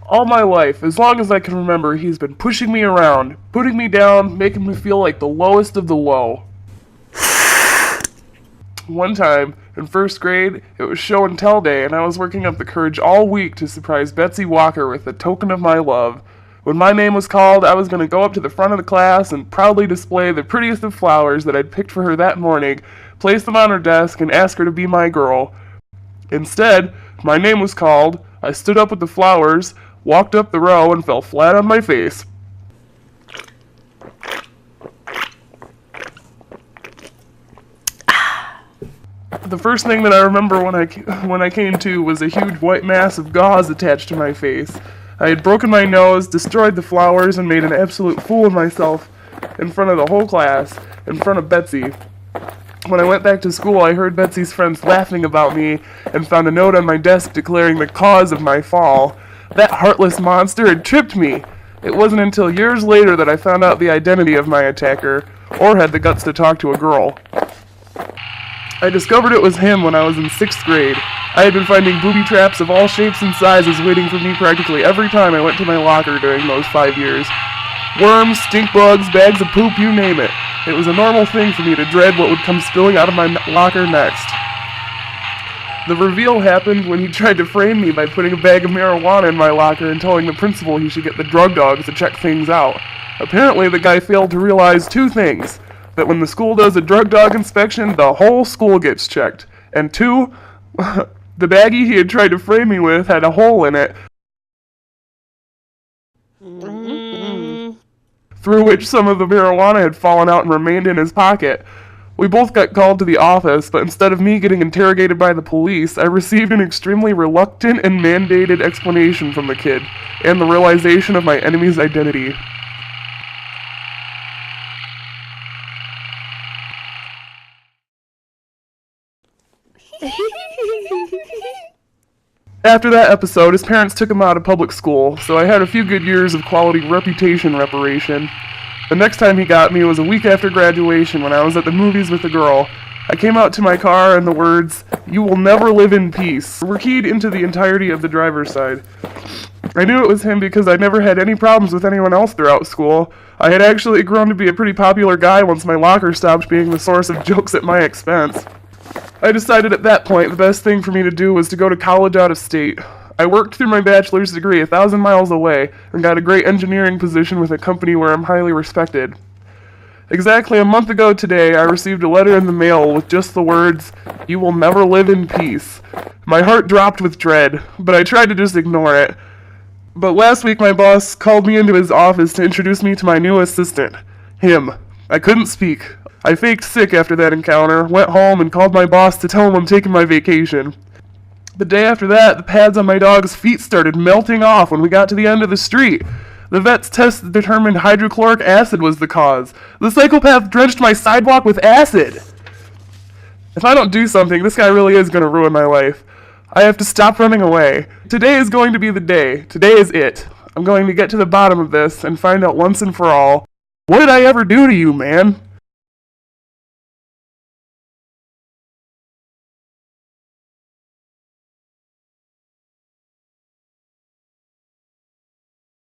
All my life, as long as I can remember, he's been pushing me around, putting me down, making me feel like the lowest of the low. One time, in first grade, it was show and tell day, and I was working up the courage all week to surprise Betsy Walker with a token of my love. When my name was called, I was going to go up to the front of the class and proudly display the prettiest of flowers that I'd picked for her that morning, place them on her desk, and ask her to be my girl. Instead, my name was called, I stood up with the flowers, walked up the row, and fell flat on my face. The first thing that I remember when I came to was a huge white mass of gauze attached to my face. I had broken my nose, destroyed the flowers, and made an absolute fool of myself in front of the whole class, in front of Betsy. When I went back to school, I heard Betsy's friends laughing about me and found a note on my desk declaring the cause of my fall. That heartless monster had tripped me. It wasn't until years later that I found out the identity of my attacker, or had the guts to talk to a girl. I discovered it was him when I was in 6th grade. I had been finding booby traps of all shapes and sizes waiting for me practically every time I went to my locker during those 5 years. Worms, stink bugs, bags of poop, you name it. It was a normal thing for me to dread what would come spilling out of my locker next. The reveal happened when he tried to frame me by putting a bag of marijuana in my locker and telling the principal he should get the drug dogs to check things out. Apparently, the guy failed to realize two things: that when the school does a drug dog inspection, the whole school gets checked. And two, the baggie he had tried to frame me with had a hole in it, through which some of the marijuana had fallen out and remained in his pocket. We both got called to the office, but instead of me getting interrogated by the police, I received an extremely reluctant and mandated explanation from the kid, and the realization of my enemy's identity. After that episode, his parents took him out of public school, so I had a few good years of quality reputation reparation. The next time he got me was a week after graduation when I was at the movies with a girl. I came out to my car and the words, "You will never live in peace," were keyed into the entirety of the driver's side. I knew it was him because I'd never had any problems with anyone else throughout school. I had actually grown to be a pretty popular guy once my locker stopped being the source of jokes at my expense. I decided at that point the best thing for me to do was to go to college out of state. I worked through my bachelor's degree 1,000 miles away and got a great engineering position with a company where I'm highly respected. Exactly a month ago today, I received a letter in the mail with just the words, "You will never live in peace." My heart dropped with dread, but I tried to just ignore it. But last week my boss called me into his office to introduce me to my new assistant. Him. I couldn't speak. I faked sick after that encounter, went home, and called my boss to tell him I'm taking my vacation. The day after that, the pads on my dog's feet started melting off when we got to the end of the street. The vet's test determined hydrochloric acid was the cause. The psychopath drenched my sidewalk with acid. If I don't do something, this guy really is going to ruin my life. I have to stop running away. Today is going to be the day. Today is it. I'm going to get to the bottom of this and find out once and for all, what did I ever do to you, man?